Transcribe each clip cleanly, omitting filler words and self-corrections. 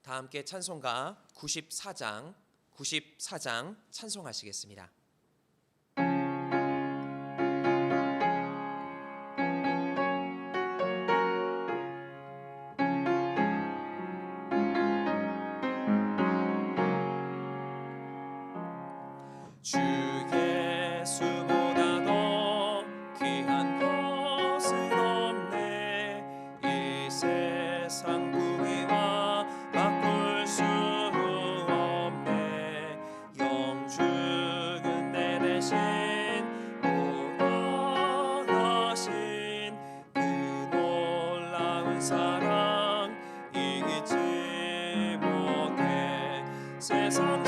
다 함께 찬송가 94장 찬송하시겠습니다. 주 예수보다 더 귀한 것은 없네. 이 세상 부귀와 바꿀 수 없네. 영주는 내 대신 오너하신 그 놀라운 사랑 이기지 못해. 세상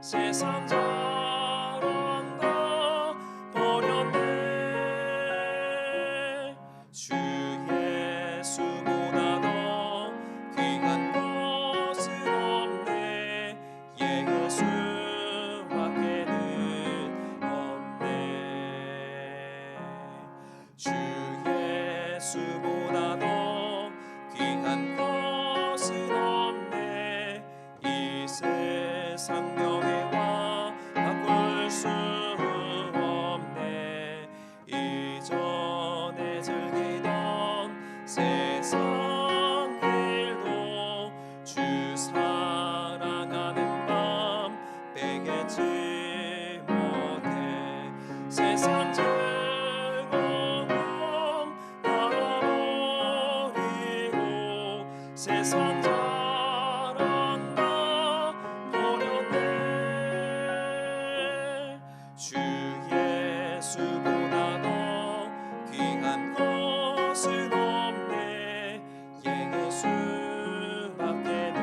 세상 자랑 다 버렸네. 주 예수보다 더 귀한 것은 없네. 예수밖에는 없네. 주 예수보다 더 귀한 것은 없네. 이 세상 명예와 바꿀 수 없네. 이전에 즐기던 세상 일도 주 사랑하는 맘 빼겠지 못해. 세상 즐거움 다 버리고 세상 자랑 다 버렸네. 주 예수보다 더 귀한 것은 없네. 예수밖에는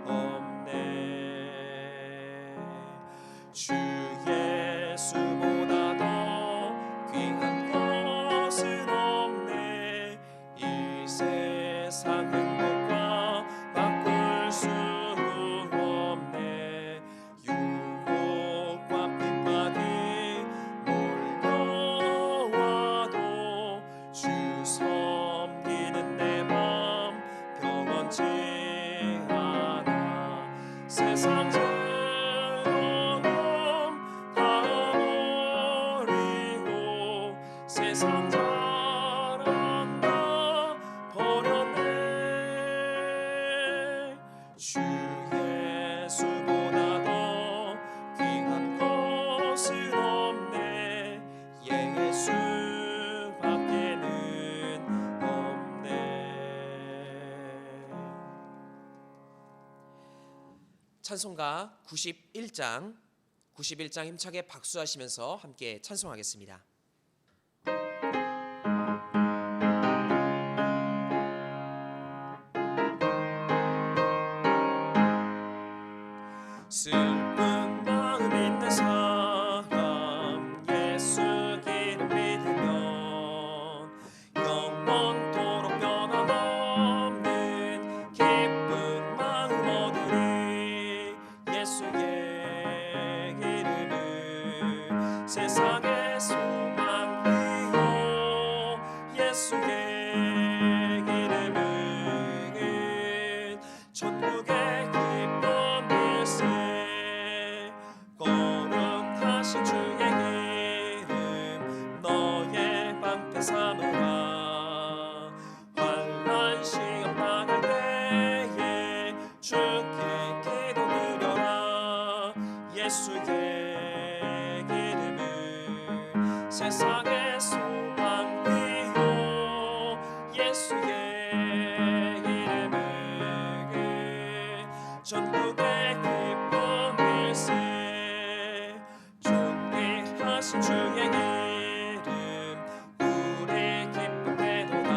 없네. 주 예수보다 더 귀한 것은 없네. 이 세상 행복과 바꿀 수 없네. 유혹과 핍박이 몰려와도 주 섬기는 내 맘 평온치 않아. 세상 즐거움 다 버리고 세상 자랑 다 버렸네. 주 예수보다 더 귀한 것은 없네. 예수밖에는 없네. 찬송가 91장 힘차게 박수하시면서 함께 찬송하겠습니다. 슬픈 마음 있는 사람 예수 기름 믿으면 영원토록 변함없는 기쁜 마음 얻으리. 예수의 기름은 세상의 소망이요. 예수의 기름은 천국의 기쁨일세. 거룩하신 주의 기름 너의 방패 삼으라. 환난 시험 당할 때에 주께 기도 드려라. 예수의 기름은 세상의 소망이요. 예수의 기름은 전국의 기쁨일세. 존귀하신 주의 기름 우리 기쁨 되도다.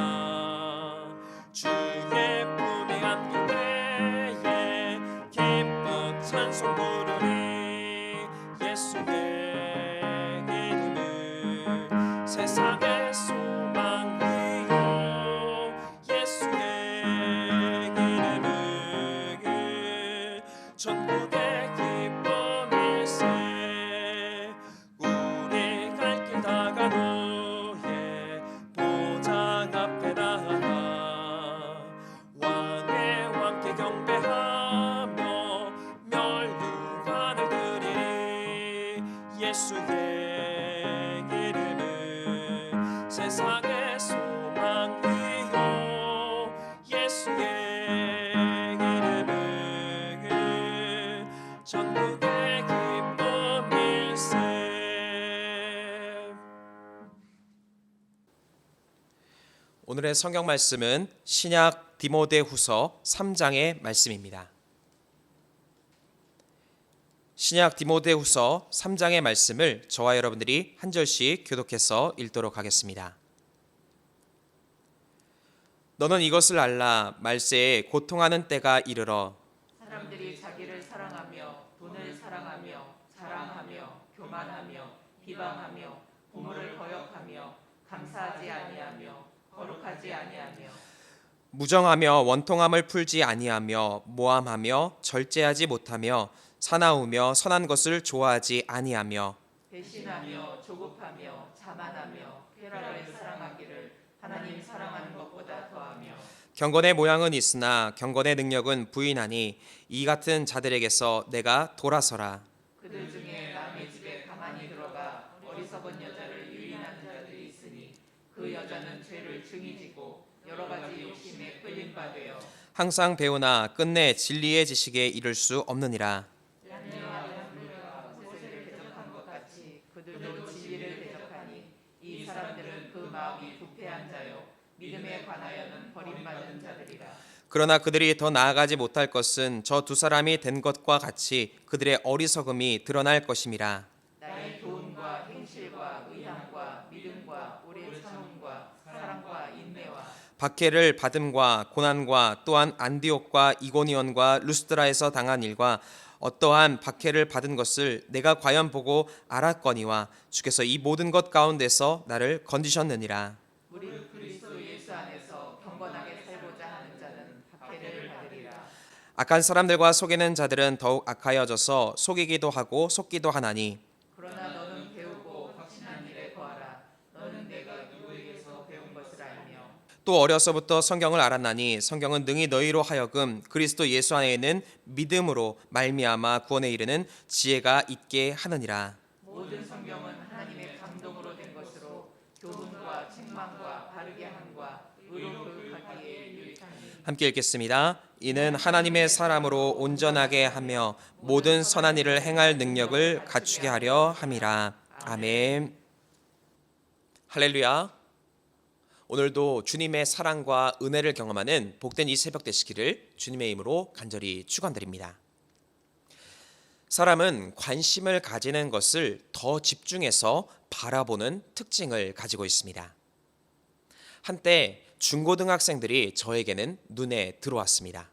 주의 품에 안길 때에 기쁜 찬송 부르리. 예수의 기름은 세상의 소망이요. 예수의 기름은 전국의 기쁨일세. 우리 갈 길 예수의 이름은 세상의 소망이요 예수의 이름은 천국의 기쁨일세. 오늘의 성경 말씀은 신약 디모데후서 3장의 말씀입니다. 신약 디모데후서 3장의 말씀을 저와 여러분들이 한 절씩 교독해서 읽도록 하겠습니다. 너는 이것을 알라. 말세에 고통하는 때가 이르러 사람들이 자기를 사랑하며 돈을 사랑하며 자랑하며 교만하며 비방하며 부모를 거역하며 감사하지 아니하며 거룩하지 아니하며 무정하며 원통함을 풀지 아니하며 모함하며 절제하지 못하며 사나우며 선한 것을 좋아하지 아니하며 배신하며 조급하며 자만하며 쾌락을 사랑하기를 하나님 사랑하는 것보다 더하며 경건의 모양은 있으나 경건의 능력은 부인하니 이 같은 자들에게서 내가 돌아서라. 그들 중에 남의 집에 가만히 들어가 어리석은 여자를 유인하는 자들이 있으니 그 여자는 죄를 증이지고 여러 가지 욕심에 끌린 바 되어 항상 배우나 끝내 진리의 지식에 이를 수 없느니라. 모세를 대적한 것 같이 그들도 진리를 대적하니 이 사람들은 그 마음이 부패한 자요 믿음에 관하여는 버림받은 자들이라. 그러나 그들이 더 나아가지 못할 것은 저 두 사람이 된 것과 같이 그들의 어리석음이 드러날 것임이라. 나의 교훈과 행실과 의함과 믿음과 오래 참음과 사랑과 인내와 박해를 받음과 고난과 또한 안디옥과 이고니온과 루스드라에서 당한 일과 어떠한 박해를 받은 것을 내가 과연 보고 알았거니와 주께서 이 모든 것 가운데서 나를 건지셨느니라. 우리 그리스도 예수 안에서 경건하게 살고자 하는 자는 박해를 받으리라. 악한 사람들과 속이는 자들은 더욱 악하여져서 속이기도 하고 속기도 하나니 그러나 너는 배우고 확신한 일에 거하라. 너는 내가 누구에게서 배운 것을 알며 또 어려서부터 성경을 알았나니 성경은 능히 너희로 하여금 그리스도 예수 안에 있는 믿음으로 말미암아 구원에 이르는 지혜가 있게 하느니라. 모든 성경은 하나님의 감동으로 된 것으로 교훈과 책망과 바르게 함과 의로 교육하기에 유익하니 함께 읽겠습니다. 이는 하나님의 사람으로 온전하게 하며 모든 선한 일을 행할 능력을 갖추게 하려 함이라. 아멘. 할렐루야. 오늘도 주님의 사랑과 은혜를 경험하는 복된 이 새벽 되시기를 주님의 이름으로 간절히 축원드립니다. 사람은 관심을 가지는 것을 더 집중해서 바라보는 특징을 가지고 있습니다. 한때 중고등학생들이 저에게는 눈에 들어왔습니다.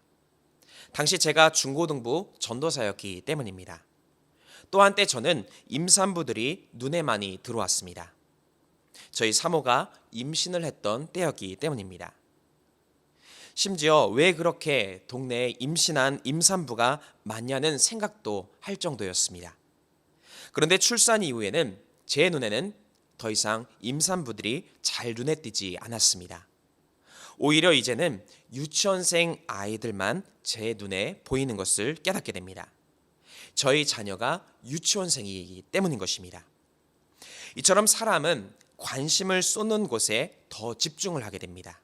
당시 제가 중고등부 전도사였기 때문입니다. 또 한때 저는 임산부들이 눈에 많이 들어왔습니다. 저희 사모가 임신을 했던 때였기 때문입니다. 심지어 왜 그렇게 동네에 임신한 임산부가 많냐는 생각도 할 정도였습니다. 그런데 출산 이후에는 제 눈에는 더 이상 임산부들이 잘 눈에 띄지 않았습니다. 오히려 이제는 유치원생 아이들만 제 눈에 보이는 것을 깨닫게 됩니다. 저희 자녀가 유치원생이기 때문인 것입니다. 이처럼 사람은 관심을 쏟는 곳에 더 집중을 하게 됩니다.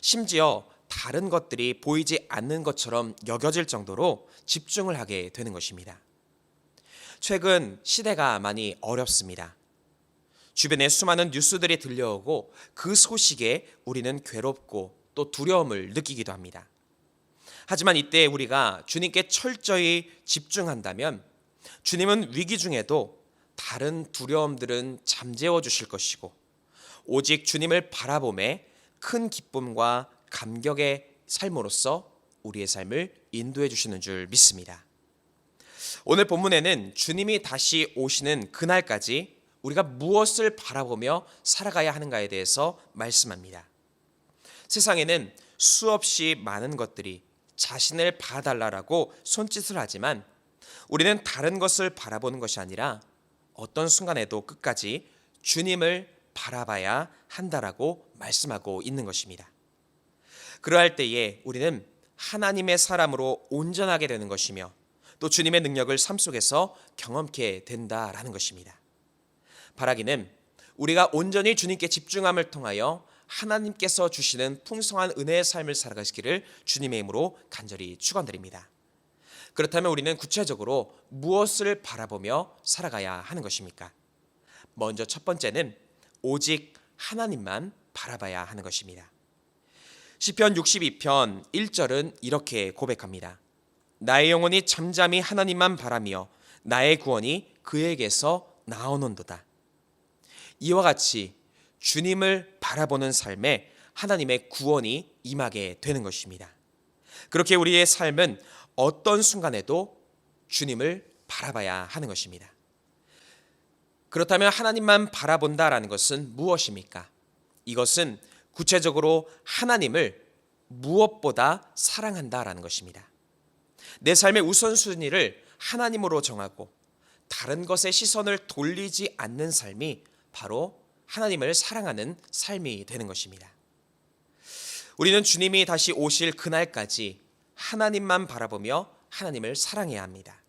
심지어 다른 것들이 보이지 않는 것처럼 여겨질 정도로 집중을 하게 되는 것입니다. 최근 시대가 많이 어렵습니다. 주변에 수많은 뉴스들이 들려오고 그 소식에 우리는 괴롭고 또 두려움을 느끼기도 합니다. 하지만 이때 우리가 주님께 철저히 집중한다면 주님은 위기 중에도 다른 두려움들은 잠재워 주실 것이고 오직 주님을 바라봄에 큰 기쁨과 감격의 삶으로서 우리의 삶을 인도해 주시는 줄 믿습니다. 오늘 본문에는 주님이 다시 오시는 그날까지 우리가 무엇을 바라보며 살아가야 하는가에 대해서 말씀합니다. 세상에는 수없이 많은 것들이 자신을 봐달라고 손짓을 하지만 우리는 다른 것을 바라보는 것이 아니라 어떤 순간에도 끝까지 주님을 바라봐야 한다라고 말씀하고 있는 것입니다. 그러할 때에 우리는 하나님의 사람으로 온전하게 되는 것이며 또 주님의 능력을 삶 속에서 경험케 된다라는 것입니다. 바라기는 우리가 온전히 주님께 집중함을 통하여 하나님께서 주시는 풍성한 은혜의 삶을 살아가시기를 주님의 이름으로 간절히 축원드립니다. 그렇다면 우리는 구체적으로 무엇을 바라보며 살아가야 하는 것입니까? 먼저 첫 번째는 오직 하나님만 바라봐야 하는 것입니다. 시편 62편 1절은 이렇게 고백합니다. 나의 영혼이 잠잠히 하나님만 바라며 나의 구원이 그에게서 나오는도다. 이와 같이 주님을 바라보는 삶에 하나님의 구원이 임하게 되는 것입니다. 그렇게 우리의 삶은 어떤 순간에도 주님을 바라봐야 하는 것입니다. 그렇다면 하나님만 바라본다라는 것은 무엇입니까? 이것은 구체적으로 하나님을 무엇보다 사랑한다라는 것입니다. 내 삶의 우선순위를 하나님으로 정하고 다른 것에 시선을 돌리지 않는 삶이 바로 하나님을 사랑하는 삶이 되는 것입니다. 우리는 주님이 다시 오실 그날까지 하나님만 바라보며 하나님을 사랑해야 합니다.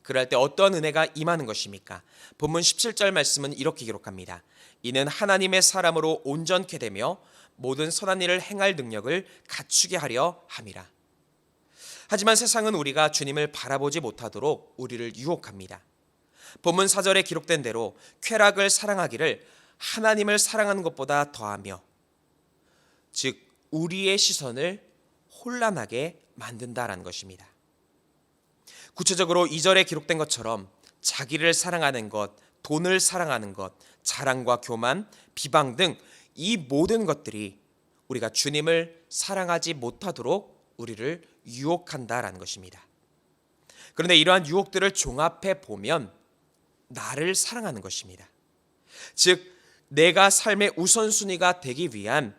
그럴 때 어떤 은혜가 임하는 것입니까? 본문 17절 말씀은 이렇게 기록합니다. 이는 하나님의 사람으로 온전케 되며 모든 선한 일을 행할 능력을 갖추게 하려 함이라. 하지만 세상은 우리가 주님을 바라보지 못하도록 우리를 유혹합니다. 본문 4절에 기록된 대로 쾌락을 사랑하기를 하나님을 사랑하는 것보다 더하며, 즉 우리의 시선을 혼란하게 만든다라는 것입니다. 구체적으로 2절에 기록된 것처럼 자기를 사랑하는 것, 돈을 사랑하는 것, 자랑과 교만, 비방 등 이 모든 것들이 우리가 주님을 사랑하지 못하도록 우리를 유혹한다라는 것입니다. 그런데 이러한 유혹들을 종합해 보면 나를 사랑하는 것입니다. 즉 내가 삶의 우선순위가 되기 위한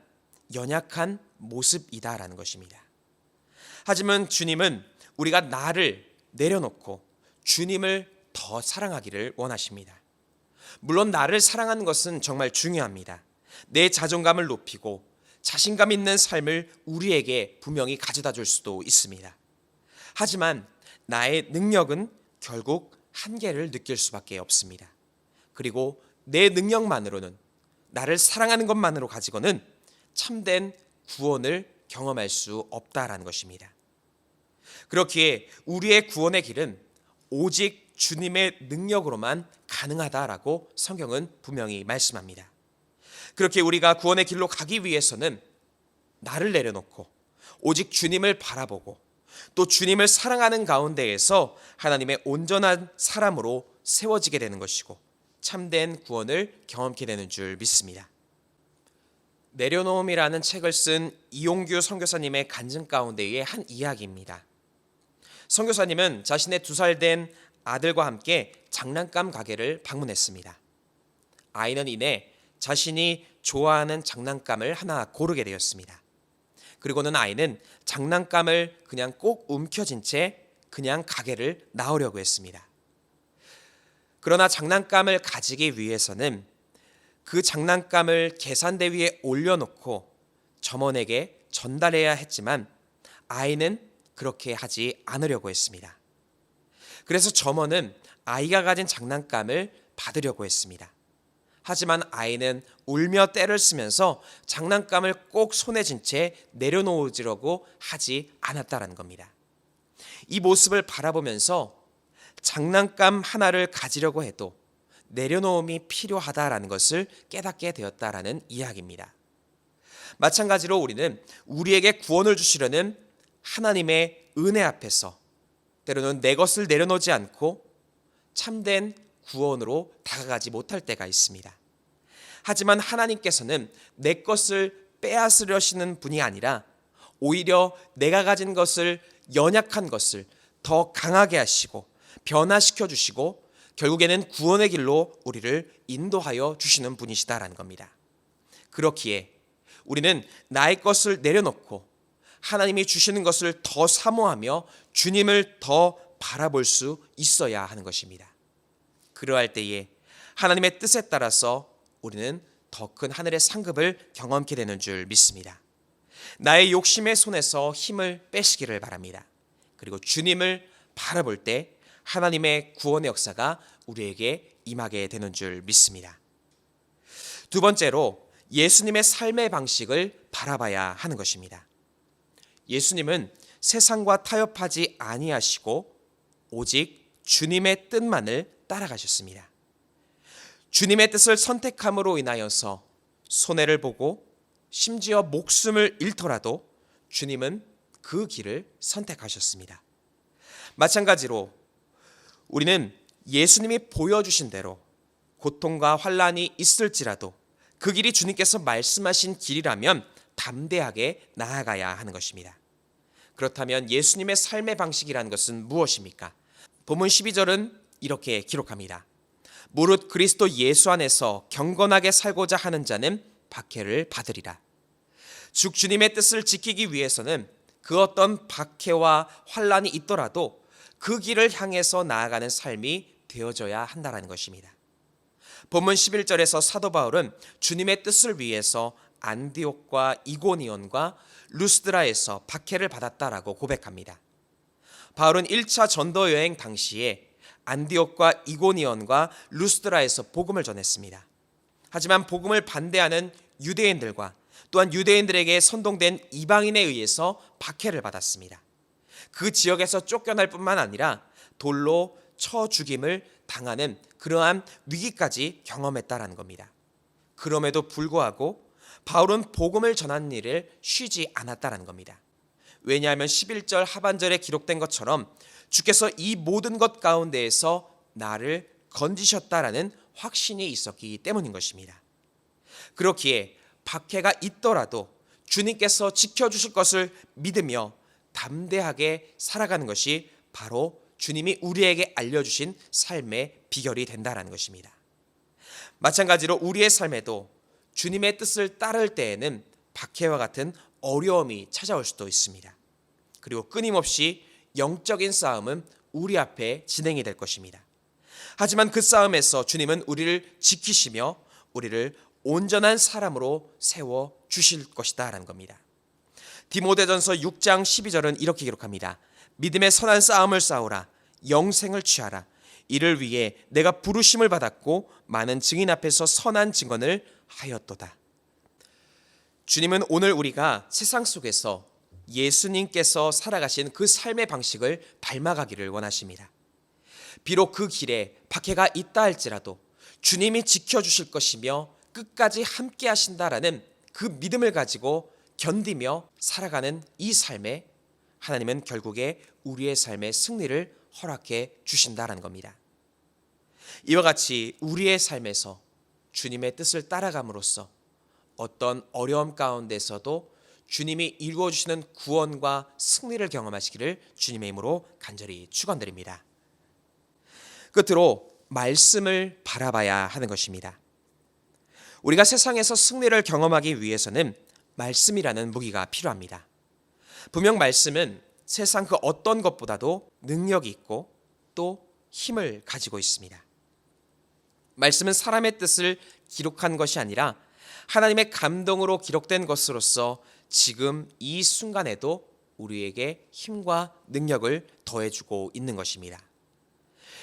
연약한 모습이다라는 것입니다. 하지만 주님은 우리가 나를 내려놓고 주님을 더 사랑하기를 원하십니다. 물론 나를 사랑하는 것은 정말 중요합니다. 내 자존감을 높이고 자신감 있는 삶을 우리에게 분명히 가져다 줄 수도 있습니다. 하지만 나의 능력은 결국 한계를 느낄 수밖에 없습니다. 그리고 내 능력만으로는, 나를 사랑하는 것만으로 가지고는 참된 구원을 경험할 수 없다라는 것입니다. 그렇기에 우리의 구원의 길은 오직 주님의 능력으로만 가능하다라고 성경은 분명히 말씀합니다. 그렇게 우리가 구원의 길로 가기 위해서는 나를 내려놓고 오직 주님을 바라보고 또 주님을 사랑하는 가운데에서 하나님의 온전한 사람으로 세워지게 되는 것이고 참된 구원을 경험케 되는 줄 믿습니다. 내려놓음이라는 책을 쓴 이용규 선교사님의 간증 가운데의 한 이야기입니다. 선교사님은 자신의 2살 된 아들과 함께 장난감 가게를 방문했습니다. 아이는 이내 자신이 좋아하는 장난감을 하나 고르게 되었습니다. 그리고는 아이는 장난감을 그냥 꼭 움켜쥔 채 그냥 가게를 나오려고 했습니다. 그러나 장난감을 가지기 위해서는 그 장난감을 계산대 위에 올려놓고 점원에게 전달해야 했지만 아이는 그렇게 하지 않으려고 했습니다. 그래서 점원은 아이가 가진 장난감을 받으려고 했습니다. 하지만 아이는 울며 떼를 쓰면서 장난감을 꼭 손에 쥔 채 내려놓으려고 하지 않았다는 겁니다. 이 모습을 바라보면서 장난감 하나를 가지려고 해도 내려놓음이 필요하다라는 것을 깨닫게 되었다라는 이야기입니다. 마찬가지로 우리는 우리에게 구원을 주시려는 하나님의 은혜 앞에서 때로는 내 것을 내려놓지 않고 참된 구원으로 다가가지 못할 때가 있습니다. 하지만 하나님께서는 내 것을 빼앗으려시는 분이 아니라 오히려 내가 가진 것을, 연약한 것을 더 강하게 하시고 변화시켜 주시고 결국에는 구원의 길로 우리를 인도하여 주시는 분이시다라는 겁니다. 그렇기에 우리는 나의 것을 내려놓고 하나님이 주시는 것을 더 사모하며 주님을 더 바라볼 수 있어야 하는 것입니다. 그러할 때에 하나님의 뜻에 따라서 우리는 더 큰 하늘의 상급을 경험케 되는 줄 믿습니다. 나의 욕심의 손에서 힘을 빼시기를 바랍니다. 그리고 주님을 바라볼 때 하나님의 구원의 역사가 우리에게 임하게 되는 줄 믿습니다. 두 번째로 예수님의 삶의 방식을 바라봐야 하는 것입니다. 예수님은 세상과 타협하지 아니하시고 오직 주님의 뜻만을 따라가셨습니다. 주님의 뜻을 선택함으로 인하여서 손해를 보고 심지어 목숨을 잃더라도 주님은 그 길을 선택하셨습니다. 마찬가지로 우리는 예수님이 보여주신 대로 고통과 환난이 있을지라도 그 길이 주님께서 말씀하신 길이라면 담대하게 나아가야 하는 것입니다. 그렇다면 예수님의 삶의 방식이라는 것은 무엇입니까? 본문 12절은 이렇게 기록합니다. 무릇 그리스도 예수 안에서 경건하게 살고자 하는 자는 박해를 받으리라. 즉 주님의 뜻을 지키기 위해서는 그 어떤 박해와 환난이 있더라도 그 길을 향해서 나아가는 삶이 되어져야 한다는 것입니다. 본문 11절에서 사도 바울은 주님의 뜻을 위해서 안디옥과 이고니온과 루스드라에서 박해를 받았다라고 고백합니다. 바울은 1차 전도 여행 당시에 안디옥과 이고니온과 루스드라에서 복음을 전했습니다. 하지만 복음을 반대하는 유대인들과 또한 유대인들에게 선동된 이방인에 의해서 박해를 받았습니다. 그 지역에서 쫓겨날 뿐만 아니라 돌로 쳐 죽임을 당하는 그러한 위기까지 경험했다라는 겁니다. 그럼에도 불구하고 바울은 복음을 전하는 일을 쉬지 않았다라는 겁니다. 왜냐하면 11절 하반절에 기록된 것처럼 주께서 이 모든 것 가운데에서 나를 건지셨다라는 확신이 있었기 때문인 것입니다. 그렇기에 박해가 있더라도 주님께서 지켜주실 것을 믿으며 담대하게 살아가는 것이 바로 주님이 우리에게 알려주신 삶의 비결이 된다는 것입니다. 마찬가지로 우리의 삶에도 주님의 뜻을 따를 때에는 박해와 같은 어려움이 찾아올 수도 있습니다. 그리고 끊임없이 영적인 싸움은 우리 앞에 진행이 될 것입니다. 하지만 그 싸움에서 주님은 우리를 지키시며 우리를 온전한 사람으로 세워 주실 것이다 라는 겁니다. 디모데전서 6장 12절은 이렇게 기록합니다. 믿음의 선한 싸움을 싸우라. 영생을 취하라. 이를 위해 내가 부르심을 받았고 많은 증인 앞에서 선한 증언을 하였도다. 주님은 오늘 우리가 세상 속에서 예수님께서 살아가신 그 삶의 방식을 닮아가기를 원하십니다. 비록 그 길에 박해가 있다 할지라도 주님이 지켜주실 것이며 끝까지 함께 하신다라는 그 믿음을 가지고 견디며 살아가는 이 삶에 하나님은 결국에 우리의 삶의 승리를 허락해 주신다라는 겁니다. 이와 같이 우리의 삶에서 주님의 뜻을 따라감으로써 어떤 어려움 가운데서도 주님이 이루어주시는 구원과 승리를 경험하시기를 주님의 이름으로 간절히 축원드립니다. 끝으로 말씀을 바라봐야 하는 것입니다. 우리가 세상에서 승리를 경험하기 위해서는 말씀이라는 무기가 필요합니다. 분명 말씀은 세상 그 어떤 것보다도 능력이 있고 또 힘을 가지고 있습니다. 말씀은 사람의 뜻을 기록한 것이 아니라 하나님의 감동으로 기록된 것으로서 지금 이 순간에도 우리에게 힘과 능력을 더해주고 있는 것입니다.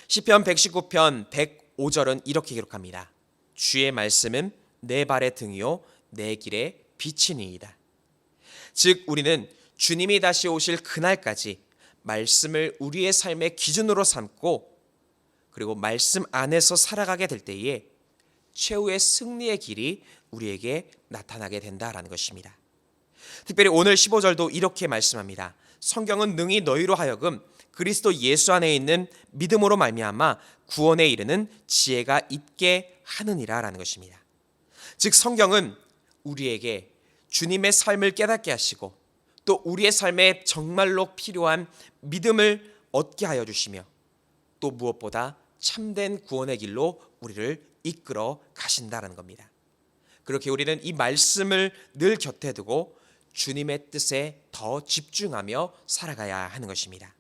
시편 119편 105절은 이렇게 기록합니다. 주의 말씀은 내 발의 등이요 내 길의 빛이니이다. 즉 우리는 주님이 다시 오실 그날까지 말씀을 우리의 삶의 기준으로 삼고 그리고 말씀 안에서 살아가게 될 때에 최후의 승리의 길이 우리에게 나타나게 된다라는 것입니다. 특별히 오늘 15절도 이렇게 말씀합니다. 성경은 능히 너희로 하여금 그리스도 예수 안에 있는 믿음으로 말미암아 구원에 이르는 지혜가 있게 하느니라 라는 것입니다. 즉 성경은 우리에게 주님의 삶을 깨닫게 하시고 또 우리의 삶에 정말로 필요한 믿음을 얻게 하여 주시며 또 무엇보다 참된 구원의 길로 우리를 이끌어 가신다는 겁니다. 그렇게 우리는 이 말씀을 늘 곁에 두고 주님의 뜻에 더 집중하며 살아가야 하는 것입니다.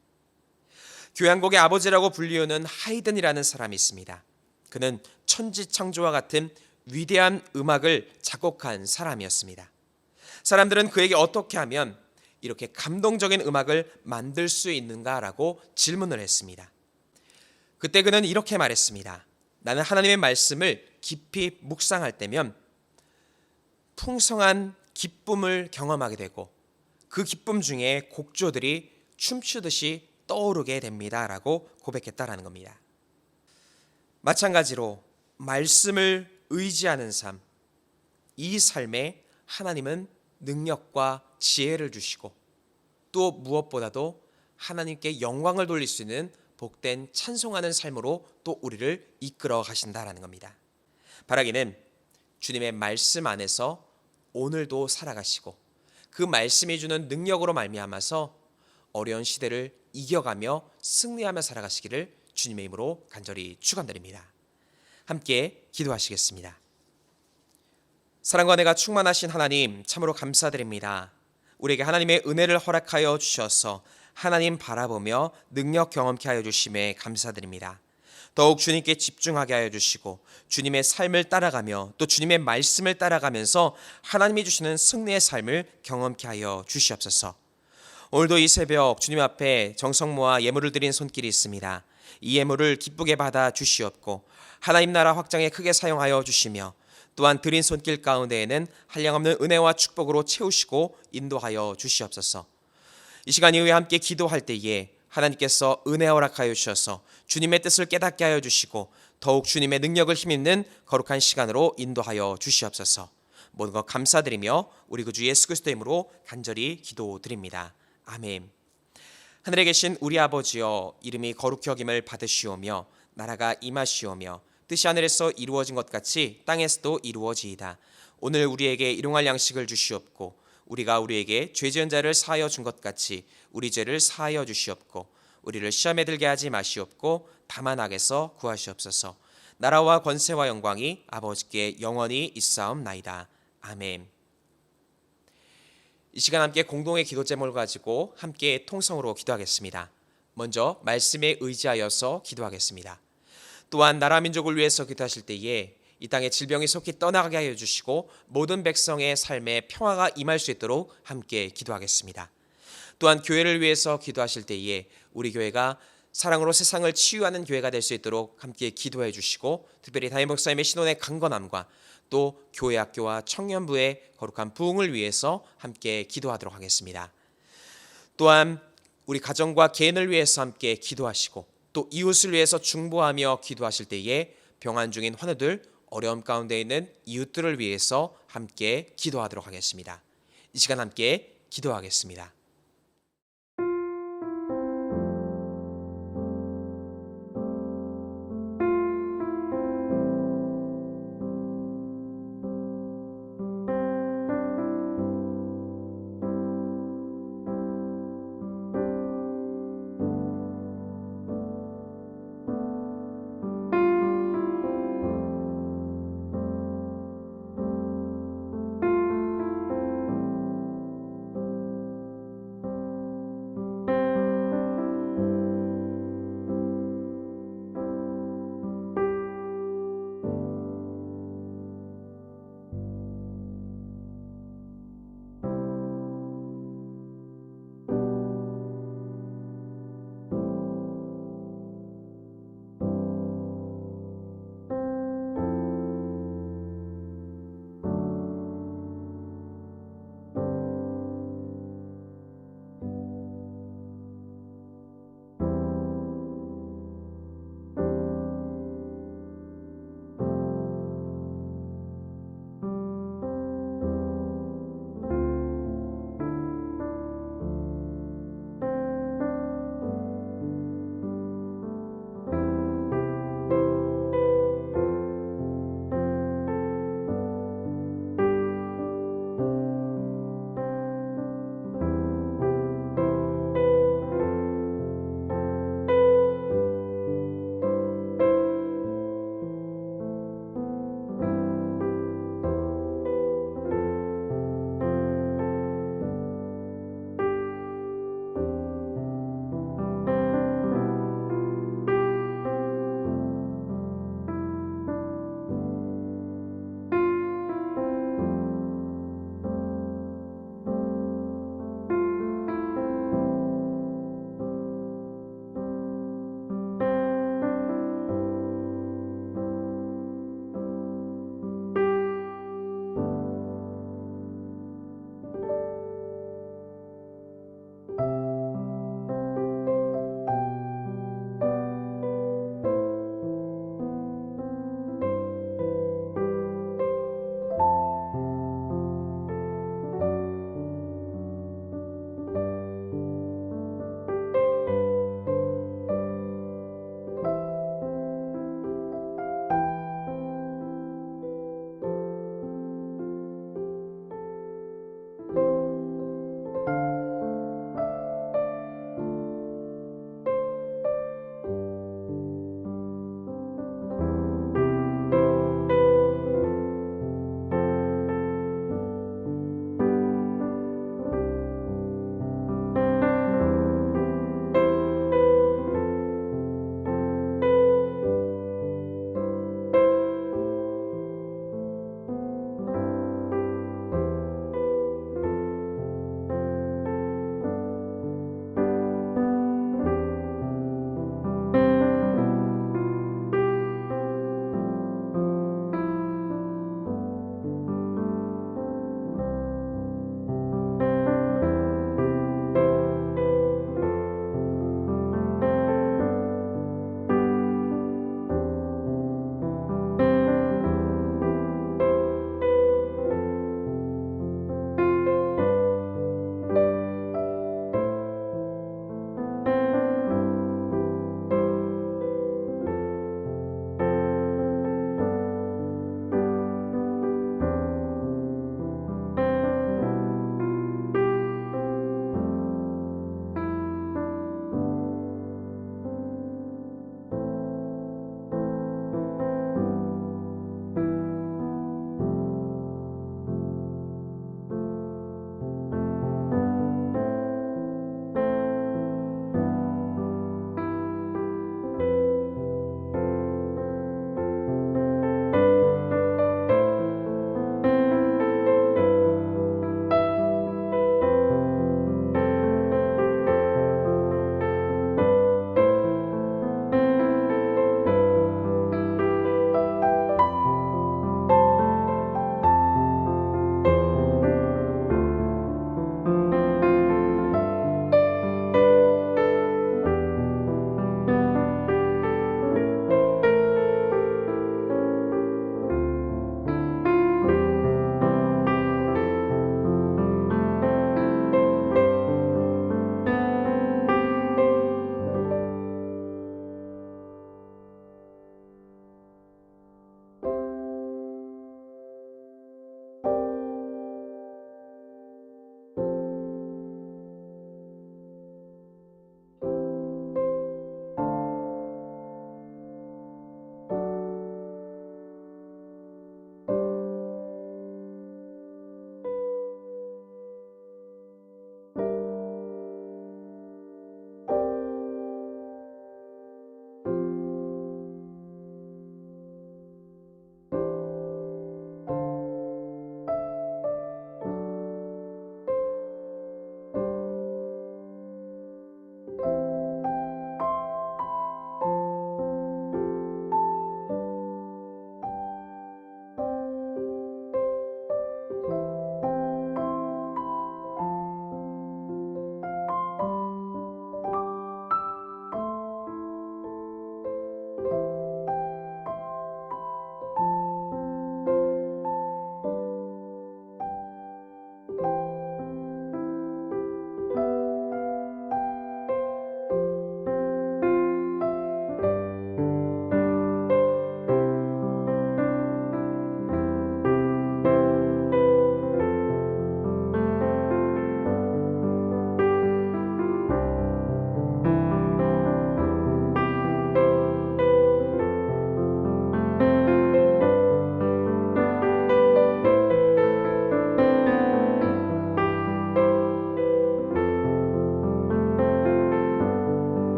교향곡의 아버지라고 불리우는 하이든이라는 사람이 있습니다. 그는 천지창조와 같은 위대한 음악을 작곡한 사람이었습니다. 사람들은 그에게 어떻게 하면 이렇게 감동적인 음악을 만들 수 있는가라고 질문을 했습니다. 그때 그는 이렇게 말했습니다. 나는 하나님의 말씀을 깊이 묵상할 때면 풍성한 기쁨을 경험하게 되고 그 기쁨 중에 곡조들이 춤추듯이 떠오르게 됩니다. 라고 고백했다라는 겁니다. 마찬가지로 말씀을 의지하는 삶, 이 삶에 하나님은 능력과 지혜를 주시고 또 무엇보다도 하나님께 영광을 돌릴 수 있는 복된 찬송하는 삶으로 또 우리를 이끌어 가신다라는 겁니다. 바라기는 주님의 말씀 안에서 오늘도 살아가시고 그 말씀이 주는 능력으로 말미암아서 어려운 시대를 이겨가며 승리하며 살아가시기를 주님의 이름으로 간절히 축원드립니다. 함께 기도하시겠습니다. 사랑과 은혜가 충만하신 하나님, 참으로 감사드립니다. 우리에게 하나님의 은혜를 허락하여 주셔서 하나님 바라보며 능력 경험케 하여 주심에 감사드립니다. 더욱 주님께 집중하게 하여 주시고 주님의 삶을 따라가며 또 주님의 말씀을 따라가면서 하나님이 주시는 승리의 삶을 경험케 하여 주시옵소서. 오늘도 이 새벽 주님 앞에 정성 모아 예물을 드린 손길이 있습니다. 이 예물을 기쁘게 받아 주시옵고 하나님 나라 확장에 크게 사용하여 주시며 또한 드린 손길 가운데에는 한량없는 은혜와 축복으로 채우시고 인도하여 주시옵소서. 이 시간 이후에 함께 기도할 때에 하나님께서 은혜 허락하여 주셔서 주님의 뜻을 깨닫게 하여 주시고 더욱 주님의 능력을 힘입는 거룩한 시간으로 인도하여 주시옵소서. 모든 것 감사드리며 우리 구주 예수 그리스도의 이름으로 간절히 기도드립니다. 아멘. 하늘에 계신 우리 아버지여, 이름이 거룩히 여김을 받으시오며 나라가 임하시오며 뜻이 하늘에서 이루어진 것 같이 땅에서도 이루어지이다. 오늘 우리에게 일용할 양식을 주시옵고 우리가 우리에게 죄 지은 자를 사하여 준 것 같이 우리 죄를 사하여 주시옵고 우리를 시험에 들게 하지 마시옵고 다만 악에서 구하시옵소서. 나라와 권세와 영광이 아버지께 영원히 있사옵나이다. 아멘. 이 시간 함께 공동의 기도 제목을 가지고 함께 통성으로 기도하겠습니다. 먼저 말씀에 의지하여서 기도하겠습니다. 또한 나라 민족을 위해서 기도하실 때에 이 땅의 질병이 속히 떠나가게 하여 주시고 모든 백성의 삶에 평화가 임할 수 있도록 함께 기도하겠습니다. 또한 교회를 위해서 기도하실 때에 우리 교회가 사랑으로 세상을 치유하는 교회가 될 수 있도록 함께 기도해 주시고 특별히 담임 목사님의 신혼의 강건함과 또 교회 학교와 청년부의 거룩한 부흥을 위해서 함께 기도하도록 하겠습니다. 또한 우리 가정과 개인을 위해서 함께 기도하시고 또 이웃을 위해서 중보하며 기도하실 때에 병환 중인 환우들, 어려움 가운데 있는 이웃들을 위해서 함께 기도하도록 하겠습니다. 이 시간 함께 기도하겠습니다.